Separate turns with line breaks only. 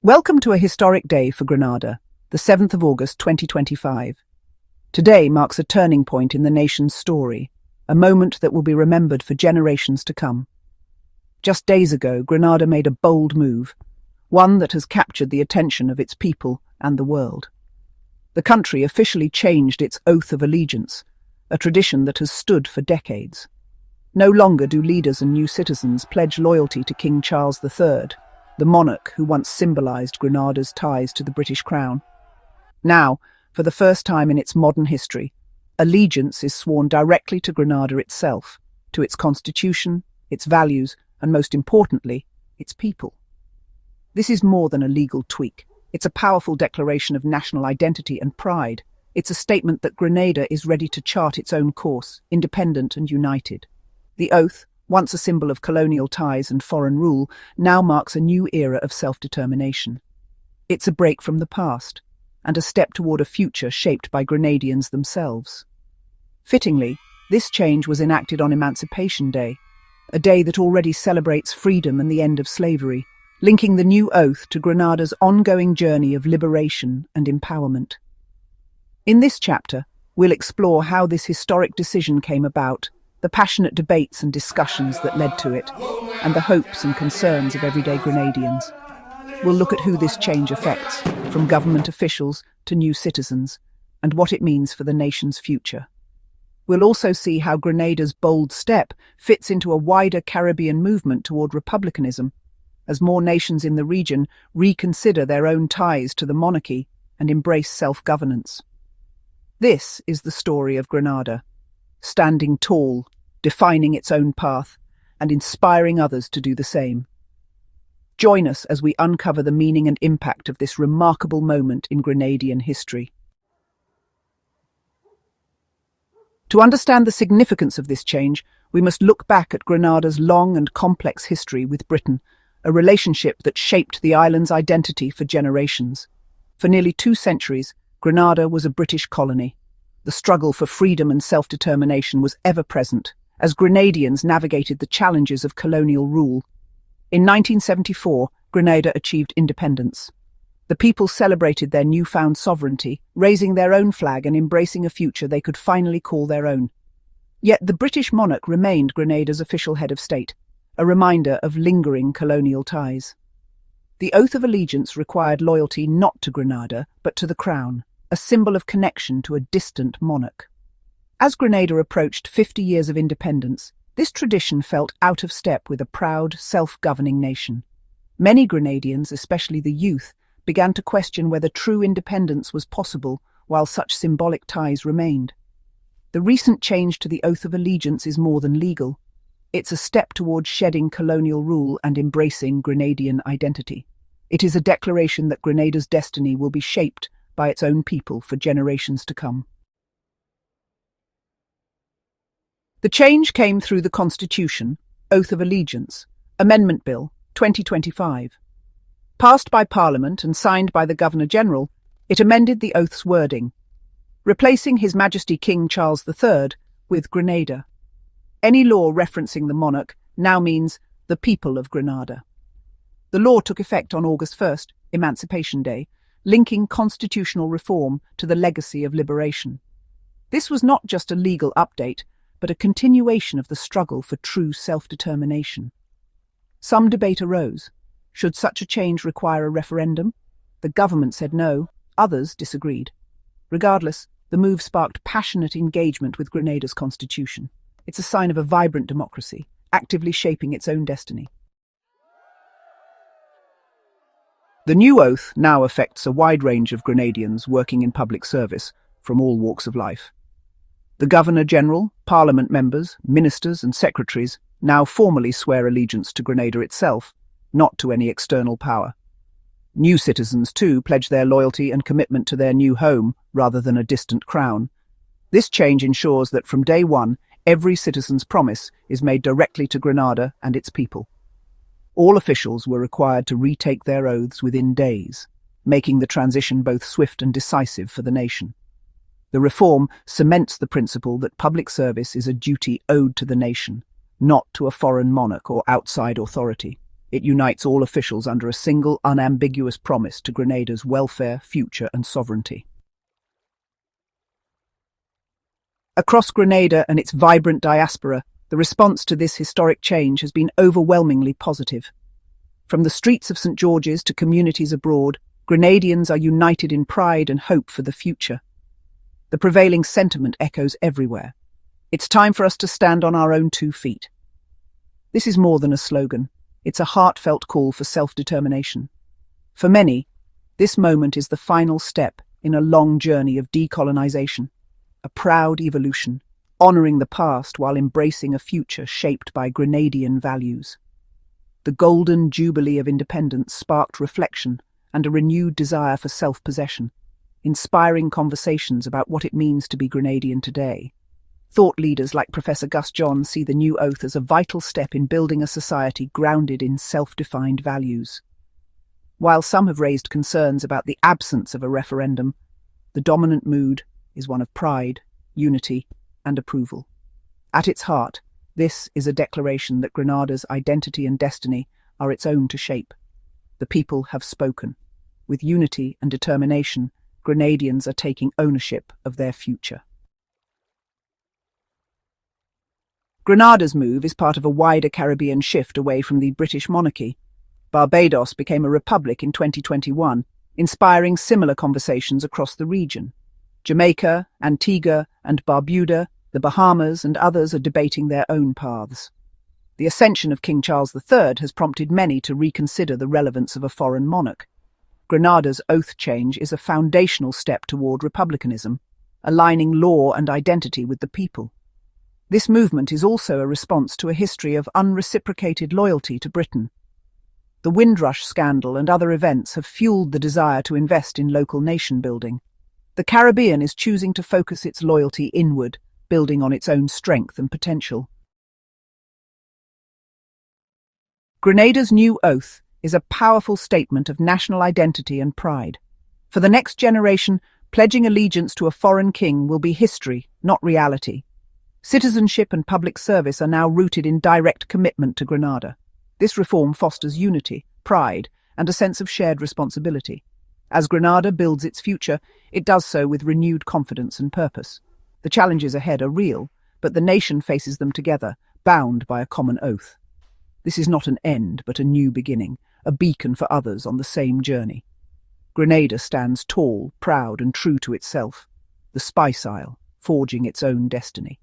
Welcome to a historic day for Grenada, the 7th of August 2025. Today marks a turning point in the nation's story, a moment that will be remembered for generations to come. Just days ago, Grenada made a bold move, one that has captured the attention of its people and the world. The country officially changed its oath of allegiance, a tradition that has stood for decades. No longer do leaders and new citizens pledge loyalty to King Charles III, the monarch who once symbolized Grenada's ties to the British crown. Now, for the first time in its modern history, allegiance is sworn directly to Grenada itself, to its constitution, its values, and most importantly, its people. This is more than a legal tweak. It's a powerful declaration of national identity and pride. It's a statement that Grenada is ready to chart its own course, independent and united. The oath, once a symbol of colonial ties and foreign rule, now marks a new era of self-determination. It's a break from the past, and a step toward a future shaped by Grenadians themselves. Fittingly, this change was enacted on Emancipation Day, a day that already celebrates freedom and the end of slavery, linking the new oath to Grenada's ongoing journey of liberation and empowerment. In this chapter, we'll explore how this historic decision came about, the passionate debates and discussions that led to it, and the hopes and concerns of everyday Grenadians. We'll look at who this change affects, from government officials to new citizens, and what it means for the nation's future. We'll also see how Grenada's bold step fits into a wider Caribbean movement toward republicanism, as more nations in the region reconsider their own ties to the monarchy and embrace self-governance. This is the story of Grenada, standing tall, defining its own path, and inspiring others to do the same. Join us as we uncover the meaning and impact of this remarkable moment in Grenadian history. To understand the significance of this change, we must look back at Grenada's long and complex history with Britain, a relationship that shaped the island's identity for generations. For nearly 2 centuries, Grenada was a British colony. The struggle for freedom and self-determination was ever present, as Grenadians navigated the challenges of colonial rule. In 1974, Grenada achieved independence. The people celebrated their newfound sovereignty, raising their own flag and embracing a future they could finally call their own. Yet the British monarch remained Grenada's official head of state, a reminder of lingering colonial ties. The oath of allegiance required loyalty not to Grenada, but to the crown, a symbol of connection to a distant monarch. As Grenada approached 50 years of independence, this tradition felt out of step with a proud, self-governing nation. Many Grenadians, especially the youth, began to question whether true independence was possible while such symbolic ties remained. The recent change to the oath of allegiance is more than legal. It's a step towards shedding colonial rule and embracing Grenadian identity. It is a declaration that Grenada's destiny will be shaped by its own people for generations to come. The change came through the Constitution, Oath of Allegiance, Amendment Bill 2025. Passed by Parliament and signed by the Governor-General, it amended the oath's wording, replacing His Majesty King Charles III with Grenada. Any law referencing the monarch now means the people of Grenada. The law took effect on August 1st, Emancipation Day, linking constitutional reform to the legacy of liberation. This was not just a legal update, but a continuation of the struggle for true self-determination. Some debate arose. Should such a change require a referendum? The government said no, others disagreed. Regardless, the move sparked passionate engagement with Grenada's constitution. It's a sign of a vibrant democracy, actively shaping its own destiny. The new oath now affects a wide range of Grenadians working in public service from all walks of life. The Governor-General, Parliament members, ministers and secretaries now formally swear allegiance to Grenada itself, not to any external power. New citizens, too, pledge their loyalty and commitment to their new home rather than a distant crown. This change ensures that from day one, every citizen's promise is made directly to Grenada and its people. All officials were required to retake their oaths within days, making the transition both swift and decisive for the nation. The reform cements the principle that public service is a duty owed to the nation, not to a foreign monarch or outside authority. It unites all officials under a single, unambiguous promise to Grenada's welfare, future and sovereignty. Across Grenada and its vibrant diaspora, the response to this historic change has been overwhelmingly positive. From the streets of St. George's to communities abroad, Grenadians are united in pride and hope for the future. The prevailing sentiment echoes everywhere. It's time for us to stand on our own 2 feet. This is more than a slogan. It's a heartfelt call for self-determination. For many, this moment is the final step in a long journey of decolonization, a proud evolution, honoring the past while embracing a future shaped by Grenadian values. The golden jubilee of independence sparked reflection and a renewed desire for self-possession, inspiring conversations about what it means to be Grenadian today. Thought leaders like Professor Gus John see the new oath as a vital step in building a society grounded in self-defined values. While some have raised concerns about the absence of a referendum, the dominant mood is one of pride, unity, and approval. At its heart, this is a declaration that Grenada's identity and destiny are its own to shape. The people have spoken. With unity and determination, Grenadians are taking ownership of their future. Grenada's move is part of a wider Caribbean shift away from the British monarchy. Barbados became a republic in 2021, inspiring similar conversations across the region. Jamaica, Antigua and Barbuda, the Bahamas and others are debating their own paths. The ascension of King Charles III has prompted many to reconsider the relevance of a foreign monarch. Grenada's oath change is a foundational step toward republicanism, aligning law and identity with the people. This movement is also a response to a history of unreciprocated loyalty to Britain. The Windrush scandal and other events have fueled the desire to invest in local nation-building. The Caribbean is choosing to focus its loyalty inward, building on its own strength and potential. Grenada's new oath is a powerful statement of national identity and pride. For the next generation, pledging allegiance to a foreign king will be history, not reality. Citizenship and public service are now rooted in direct commitment to Grenada. This reform fosters unity, pride, and a sense of shared responsibility. As Grenada builds its future, it does so with renewed confidence and purpose. The challenges ahead are real, but the nation faces them together, bound by a common oath. This is not an end, but a new beginning, a beacon for others on the same journey. Grenada stands tall, proud, and true to itself, the Spice Isle, forging its own destiny.